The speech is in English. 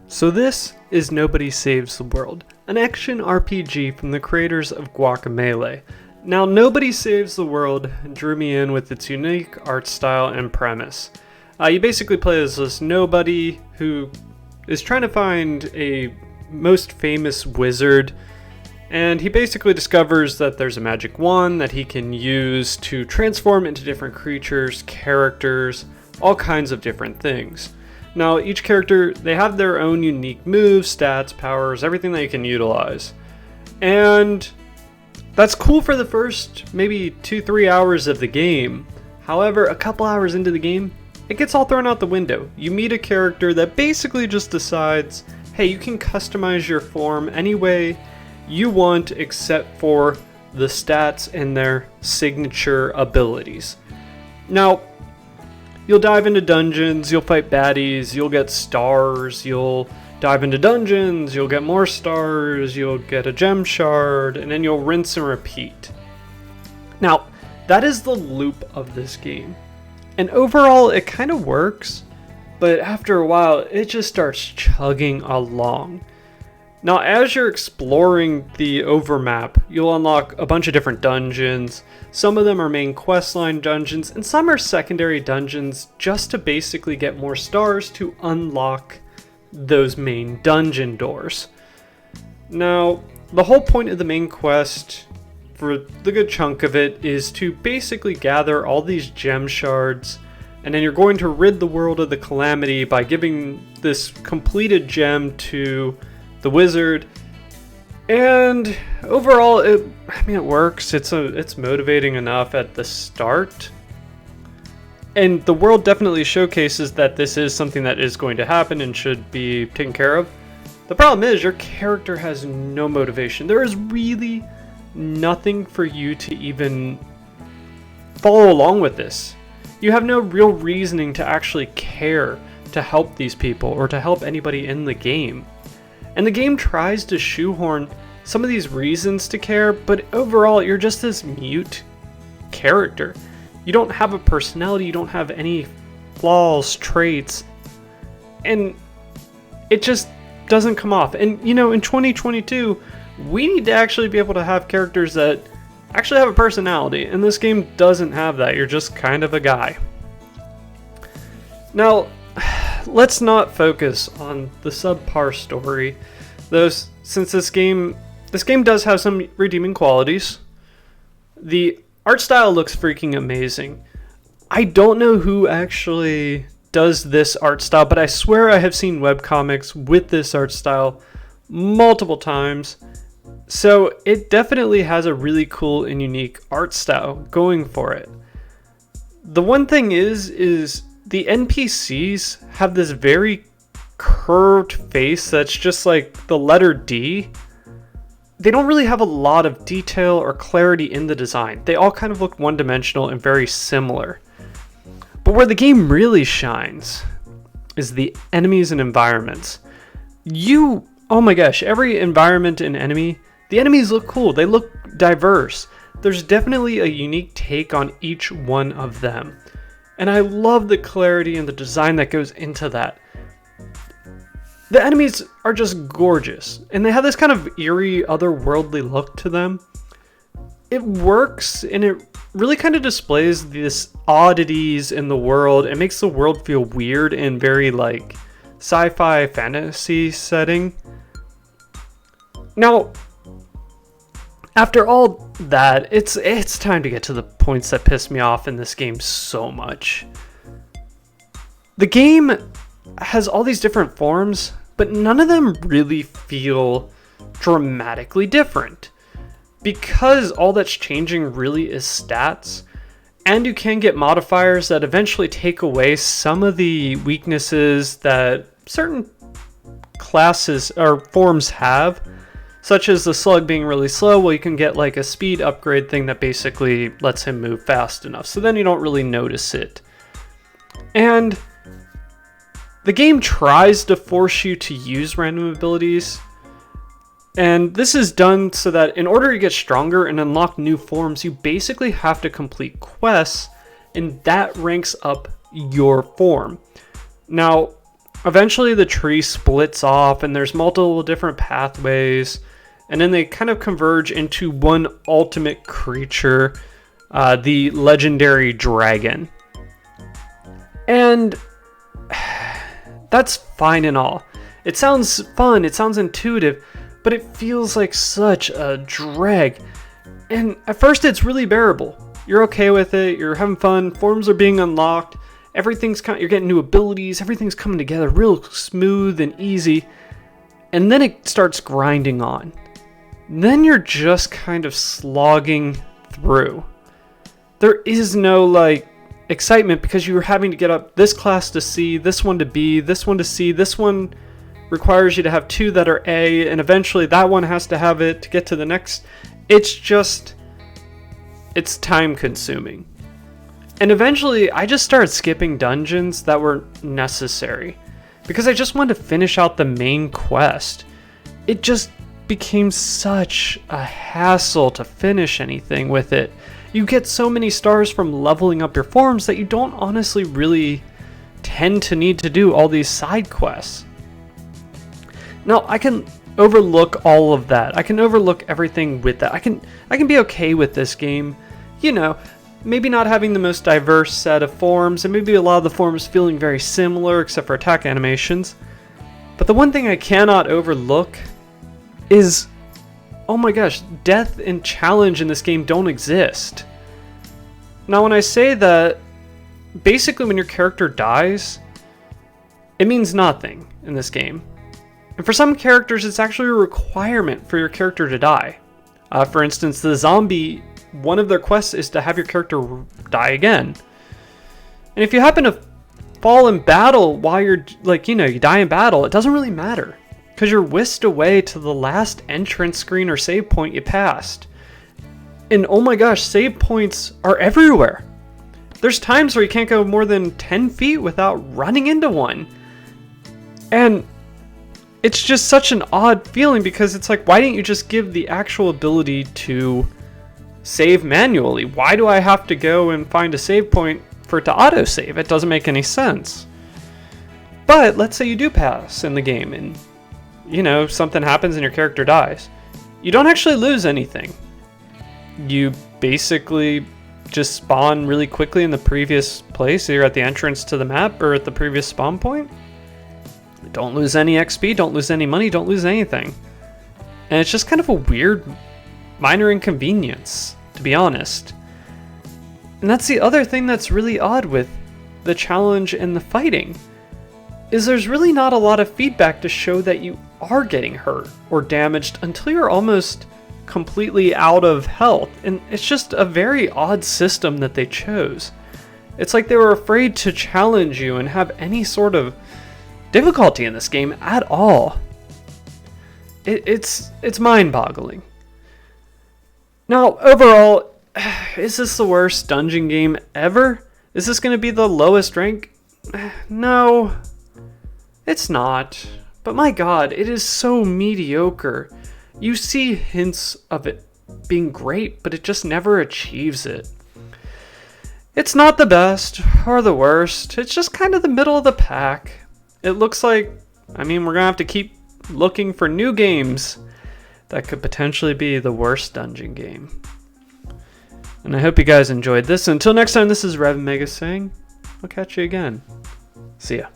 So this is Nobody Saves the World, an action RPG from the creators of Guacamelee. Now, Nobody Saves the World drew me in with its unique art style and premise. You basically play as this nobody who is trying to find a most famous wizard, and he basically discovers that there's a magic wand that he can use to transform into different creatures, characters, all kinds of different things. Now, each character, they have their own unique moves, stats, powers, everything that you can utilize. And that's cool for the first maybe 2-3 hours of the game. However, a couple hours into the game, it gets all thrown out the window. You meet a character that basically just decides, hey, you can customize your form any way you want except for the stats and their signature abilities. Now, you'll dive into dungeons, you'll fight baddies, you'll get stars, you'll dive into dungeons, you'll get more stars, you'll get a gem shard, and then you'll rinse and repeat. Now, that is the loop of this game. And overall, it kind of works, but after a while, it just starts chugging along. Now, as you're exploring the overmap, you'll unlock a bunch of different dungeons. Some of them are main questline dungeons, and some are secondary dungeons just to basically get more stars to unlock those main dungeon doors. Now, the whole point of the main quest, for the good chunk of it, is to basically gather all these gem shards, and then you're going to rid the world of the calamity by giving this completed gem to the wizard. And overall, it works. It's motivating enough at the start, and the world definitely showcases that this is something that is going to happen and should be taken care of. The problem is your character has no motivation. There is really nothing for you to even follow along with this. You have no real reasoning to actually care to help these people or to help anybody in the game. And the game tries to shoehorn some of these reasons to care, but overall, you're just this mute character. You don't have a personality, you don't have any flaws, traits, and it just doesn't come off. And you know, in 2022, we need to actually be able to have characters that actually have a personality, and this game doesn't have that. You're just kind of a guy. Now, let's not focus on the subpar story, though, since this game does have some redeeming qualities. The art style looks freaking amazing. I don't know who actually does this art style, but I swear I have seen webcomics with this art style multiple times. So it definitely has a really cool and unique art style going for it. The one thing is the NPCs have this very curved face that's just like the letter D. They don't really have a lot of detail or clarity in the design. They all kind of look one-dimensional and very similar. But where the game really shines is the enemies and environments. Oh my gosh, every environment and enemy, the enemies look cool. They look diverse. There's definitely a unique take on each one of them. And I love the clarity and the design that goes into that. The enemies are just gorgeous, and they have this kind of eerie, otherworldly look to them. It works, and it really kind of displays these oddities in the world. It makes the world feel weird and very like sci-fi fantasy setting. Now, after all that, it's time to get to the points that piss me off in this game so much. The game has all these different forms, but none of them really feel dramatically different. Because all that's changing really is stats, and you can get modifiers that eventually take away some of the weaknesses that certain classes or forms have, such as the slug being really slow. Well, you can get like a speed upgrade thing that basically lets him move fast enough, so then you don't really notice it. And the game tries to force you to use random abilities, and this is done so that in order to get stronger and unlock new forms, you basically have to complete quests, and that ranks up your form. Now, eventually the tree splits off and there's multiple different pathways, and then they kind of converge into one ultimate creature, the legendary dragon. And that's fine and all. It sounds fun, it sounds intuitive, but it feels like such a drag. And at first it's really bearable. You're okay with it, you're having fun, forms are being unlocked, you're getting new abilities, everything's coming together real smooth and easy. And then it starts grinding on. Then you're just kind of slogging through. There is no like excitement because you're having to get up this class to C, this one to B, this one to C, this one requires you to have 2 that are A, and eventually that one has to have it to get to the next. It's time consuming. And eventually I just started skipping dungeons that were necessary because I just wanted to finish out the main quest. It just became such a hassle to finish anything with it. You get so many stars from leveling up your forms that you don't honestly really tend to need to do all these side quests. Now, I can overlook all of that. I can overlook everything with that. I can be okay with this game. You know, maybe not having the most diverse set of forms, and maybe a lot of the forms feeling very similar except for attack animations. But the one thing I cannot overlook is, oh my gosh, death and challenge in this game don't exist. Now when I say that, basically when your character dies, it means nothing in this game. And for some characters, it's actually a requirement for your character to die. For instance, the zombie, one of their quests is to have your character die again. And if you happen to fall in battle while you're, you die in battle, it doesn't really matter. Because you're whisked away to the last entrance screen or save point you passed. And oh my gosh, save points are everywhere. There's times where you can't go more than 10 feet without running into one. And it's just such an odd feeling because it's like, why didn't you just give the actual ability to save manually? Why do I have to go and find a save point for it to autosave? It doesn't make any sense. But let's say you do pass in the game and something happens and your character dies. You don't actually lose anything. You basically just spawn really quickly in the previous place, either at the entrance to the map or at the previous spawn point. Don't lose any XP, don't lose any money, don't lose anything. And it's just kind of a weird minor inconvenience, to be honest. And that's the other thing that's really odd with the challenge and the fighting, is there's really not a lot of feedback to show that you are getting hurt or damaged until you're almost completely out of health. And it's just a very odd system that they chose. It's like they were afraid to challenge you and have any sort of difficulty in this game at all. It's mind-boggling. Now, overall, is this the worst dungeon game ever? Is this going to be the lowest rank? No, it's not. But my god, it is so mediocre. You see hints of it being great, but it just never achieves it. It's not the best or the worst. It's just kind of the middle of the pack. It looks like, we're going to have to keep looking for new games that could potentially be the worst dungeon game. And I hope you guys enjoyed this. Until next time, this is Rev Mega saying, I'll catch you again. See ya.